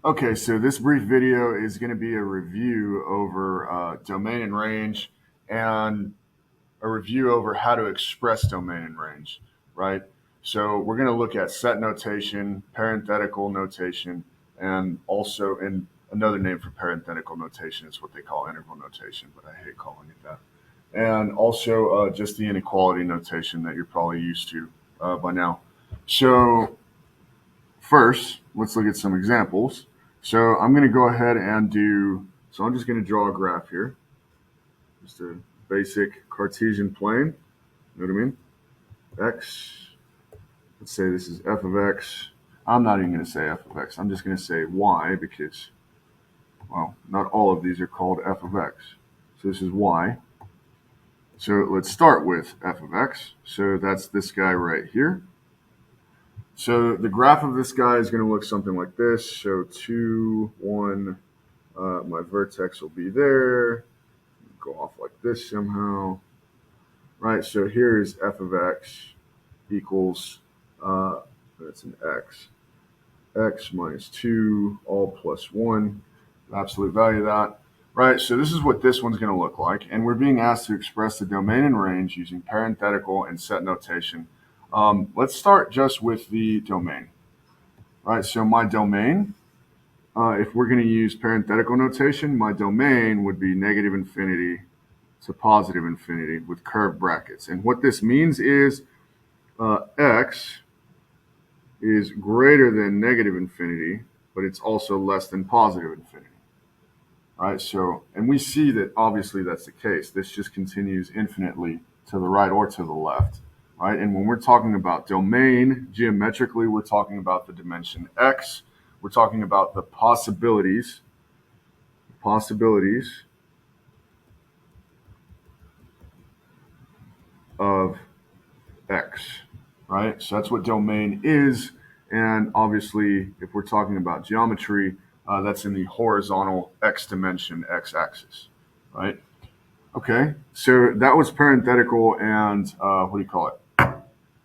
Okay, so this brief video is going to be a review over domain and range and a review over how to express domain and range, right? So we're going to look at set notation, parenthetical notation, and also in another name for parenthetical notation is what they call interval notation, but I hate calling it that. And also just the inequality notation that you're probably used to by now. So first, let's look at some examples. So I'm going to go ahead and so I'm just going to draw a graph here. Just a basic Cartesian plane. You know what I mean? X. Let's say this is f of x. I'm not even going to say f of x. I'm just going to say y because, well, not all of these are called f of x. So this is y. So let's start with f of x. So that's this guy right here. So the graph of this guy is going to look something like this. So 2, 1, my vertex will be there. Go off like this somehow. Right, so here is f of x equals, that's an x minus 2, all plus 1, absolute value of that. Right, so this is what this one's going to look like. And we're being asked to express the domain and range using parenthetical and set notation. Let's start just with the domain. Right, so my domain, if we're going to use parenthetical notation, my domain would be negative infinity to positive infinity with curved brackets. And what this means is x is greater than negative infinity, but it's also less than positive infinity. Right? So, and we see that obviously that's the case. This just continues infinitely to the right or to the left. Right? And when we're talking about domain, geometrically, we're talking about the dimension x. We're talking about the possibilities of x, right? So that's what domain is. And obviously, if we're talking about geometry, that's in the horizontal x dimension, x axis, right? Okay, so that was parenthetical and what do you call it?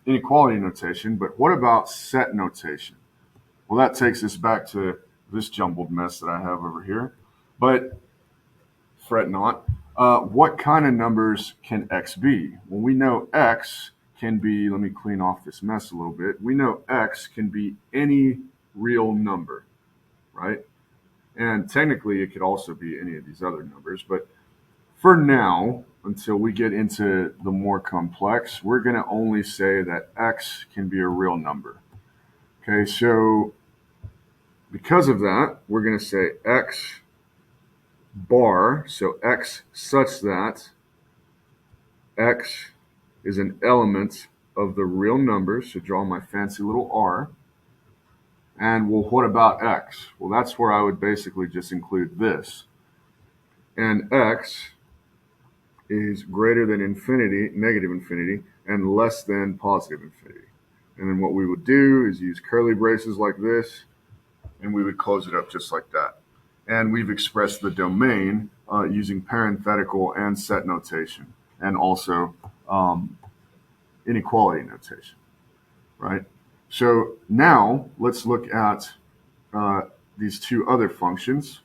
Inequality notation. But what about set notation? Well, that takes us back to this jumbled mess that I have over here. But fret not. What kind of numbers can x be? Well, we know x can be, let me clean off this mess a little bit. We know x can be any real number, right? And technically, it could also be any of these other numbers. But for now, until we get into the more complex, we're going to only say that x can be a real number. Okay, so because of that, we're going to say x bar, so x such that x is an element of the real numbers. So draw my fancy little r. And well, what about x? Well, that's where I would basically just include this. And x is greater than infinity, negative infinity, and less than positive infinity. And then what we would do is use curly braces like this, and we would close it up just like that. And we've expressed the domain using parenthetical and set notation, and also inequality notation, right? So now let's look at these two other functions.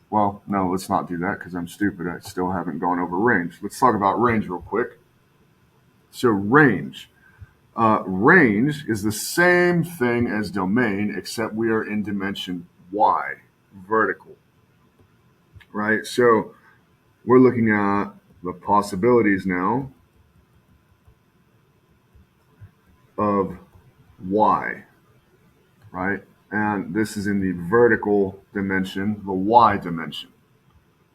Well, no, let's not do that because I'm stupid. I still haven't gone over range. Let's talk about range real quick. So range. Range is the same thing as domain, except we are in dimension y, vertical, right? So we're looking at the possibilities now of y, right? And this is in the vertical dimension, the y dimension,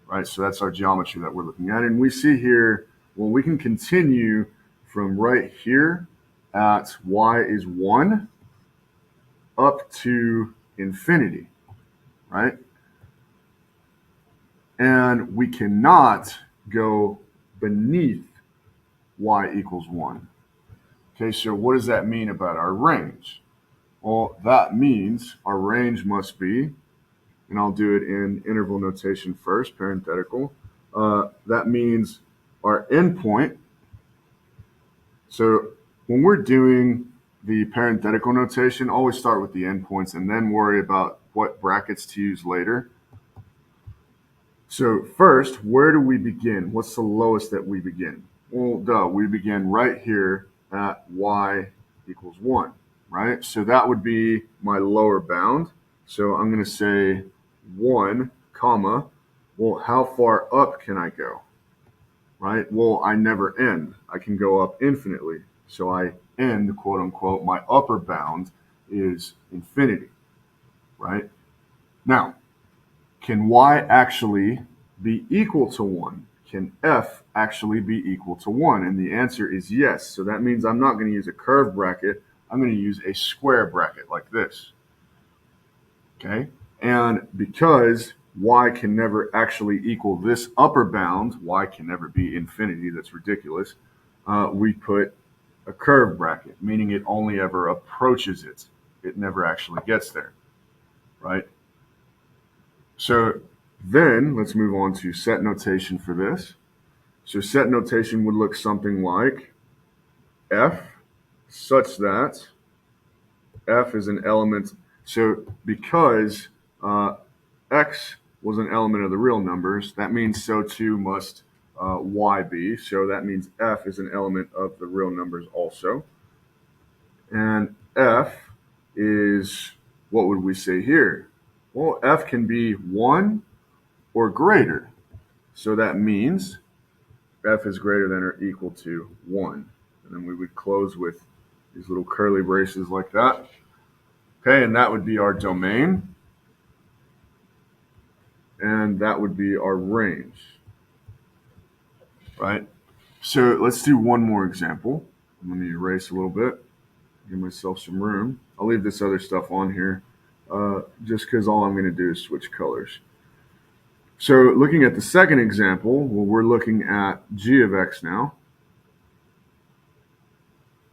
right? So that's our geometry that we're looking at. And we see here, well, we can continue from right here at y is 1 up to infinity, right? And we cannot go beneath y equals 1. Okay, so what does that mean about our range? Well, that means our range must be, and I'll do it in interval notation first, parenthetical. That means our endpoint. So when we're doing the parenthetical notation, always start with the endpoints and then worry about what brackets to use later. So first, where do we begin? What's the lowest that we begin? Well, we begin right here at y equals 1, right? So that would be my lower bound. So I'm going to say 1, comma. Well, how far up can I go? Right? Well, I never end. I can go up infinitely. So I end, quote unquote, my upper bound is infinity, right? Now, can y actually be equal to 1? Can f actually be equal to 1? And the answer is yes. So that means I'm not going to use a curved bracket. I'm going to use a square bracket like this. Okay? And because y can never actually equal this upper bound, y can never be infinity, that's ridiculous, we put a curved bracket, meaning it only ever approaches it. It never actually gets there, right? So then let's move on to set notation for this. So set notation would look something like f such that f is an element. So because x was an element of the real numbers, that means so too must y be. So that means f is an element of the real numbers also. And f is, what would we say here? Well, f can be 1 or greater. So that means f is greater than or equal to 1. And then we would close with these little curly braces like that. Okay, and that would be our domain. And that would be our range, right? So let's do one more example. Let me erase a little bit, give myself some room. I'll leave this other stuff on here just because all I'm going to do is switch colors. So looking at the second example, well, we're looking at g of x now.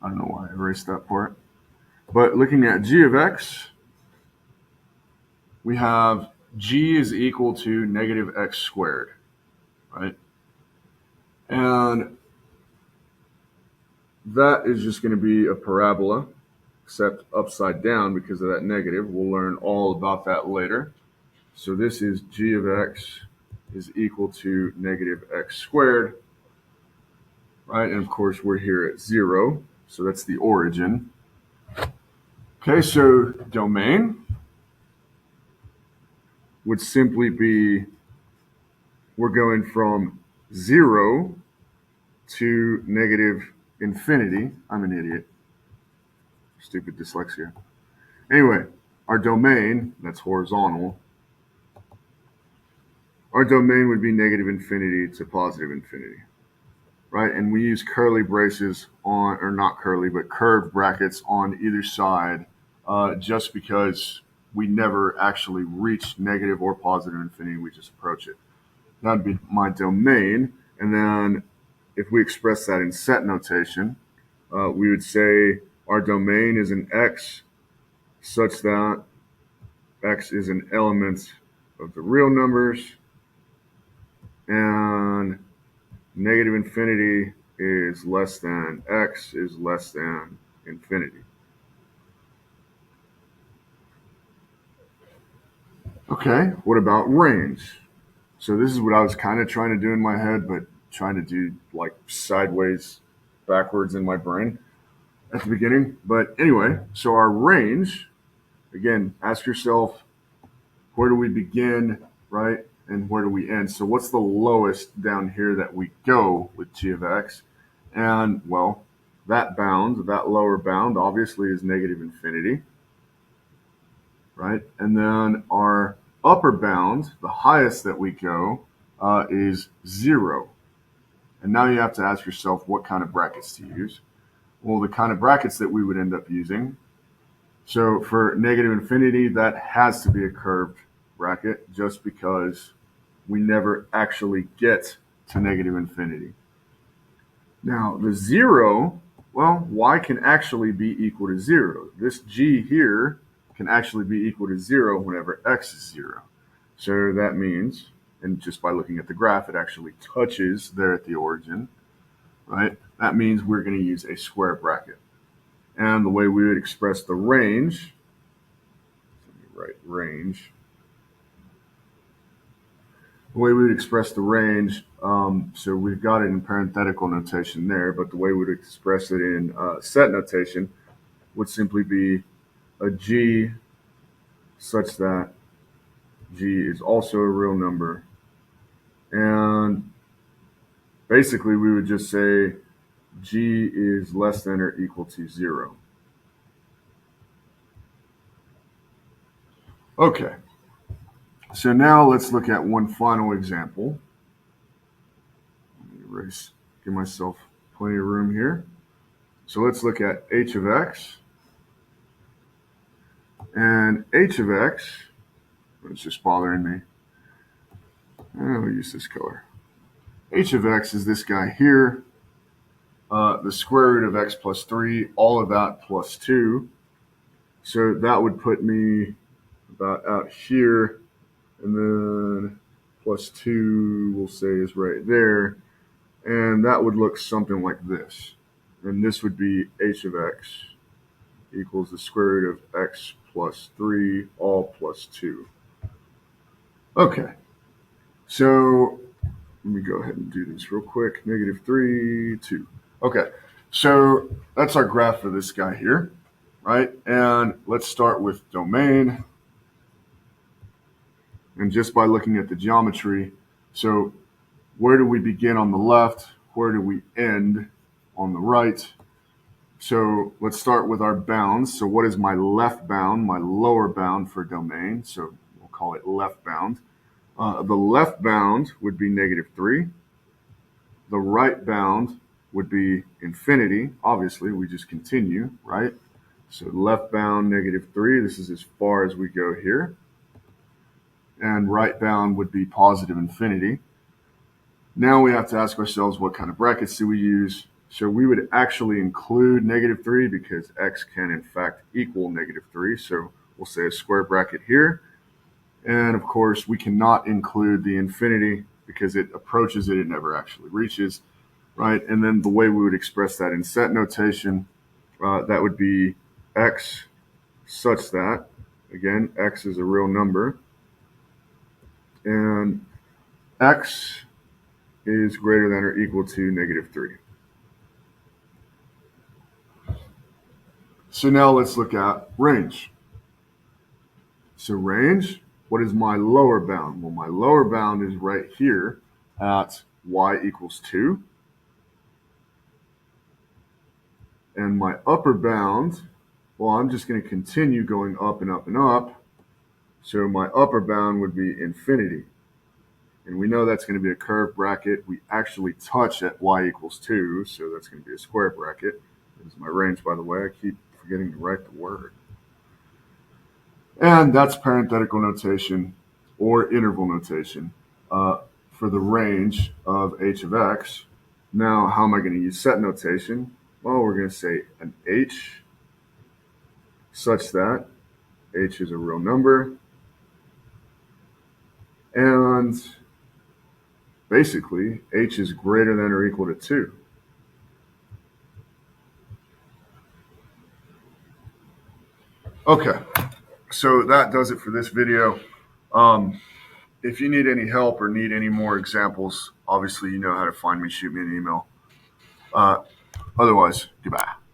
I don't know why I erased that part. But looking at g of x, we have g is equal to negative x squared, right? And that is just going to be a parabola, except upside down because of that negative. We'll learn all about that later. So this is g of x is equal to negative x squared, right? And of course, we're here at 0, so that's the origin. Okay, so domain would simply be, we're going from 0 to negative infinity. I'm an idiot. Stupid dyslexia. Anyway, our domain, that's horizontal, our domain would be negative infinity to positive infinity, right? And we use curly braces on, or not curly, but curved brackets on either side just because we never actually reach negative or positive infinity. We just approach it. That'd be my domain. And then if we express that in set notation, we would say our domain is an x such that x is an element of the real numbers and negative infinity is less than x is less than infinity. Okay, what about range? So this is what I was kind of trying to do in my head, but trying to do like sideways, backwards in my brain at the beginning. But anyway, so our range, again, ask yourself, where do we begin, right? And where do we end? So what's the lowest down here that we go with g of x? And well, that bound, that lower bound obviously is negative infinity, right? And then our upper bound, the highest that we go, is 0. And now you have to ask yourself what kind of brackets to use. Well, the kind of brackets that we would end up using. So for negative infinity, that has to be a curved bracket just because we never actually get to negative infinity. Now, the 0, well, y can actually be equal to 0. This g here can actually be equal to 0 whenever x is 0. So that means, and just by looking at the graph, it actually touches there at the origin, right? That means we're going to use a square bracket. And the way we would express the range, let me write range. The way we would express the range, so we've got it in parenthetical notation there, but the way we would express it in set notation would simply be a G such that G is also a real number. And basically we would just say G is less than or equal to 0. Okay, so now let's look at one final example. Let me erase, give myself plenty of room here. So let's look at h of x. And h of x, it's just bothering me. I'll use this color. H of x is this guy here. The square root of x plus 3, all of that plus 2. So that would put me about out here. And then plus 2, we'll say, is right there. And that would look something like this. And this would be h of x equals the square root of x plus 3, all plus 2. Okay, so let me go ahead and do this real quick. -3, 2. Okay, so that's our graph for this guy here, right? And let's start with domain. And just by looking at the geometry, so where do we begin on the left? Where do we end on the right? So let's start with our bounds. So what is my left bound, my lower bound for domain? So we'll call it left bound. The left bound would be -3. The right bound would be infinity. Obviously, we just continue, right? So left bound -3. This is as far as we go here. And right bound would be positive infinity. Now we have to ask ourselves, what kind of brackets do we use? So we would actually include -3 because x can in fact equal -3. So we'll say a square bracket here. And of course, we cannot include the infinity because it approaches it, it never actually reaches, right? And then the way we would express that in set notation, that would be x such that, again, x is a real number, and x is greater than or equal to -3. So now let's look at range. So range, what is my lower bound? Well, my lower bound is right here at y equals 2. And my upper bound, well, I'm just going to continue going up and up and up. So my upper bound would be infinity. And we know that's going to be a curved bracket. We actually touch at y equals 2, so that's going to be a square bracket. This is my range, by the way. I keep forgetting to write the word. And that's parenthetical notation or interval notation for the range of h of x. Now, how am I going to use set notation? Well, we're going to say an h such that h is a real number. And basically, h is greater than or equal to 2. Okay, so that does it for this video. If you need any help or need any more examples, obviously you know how to find me. Shoot me an email. Otherwise, goodbye.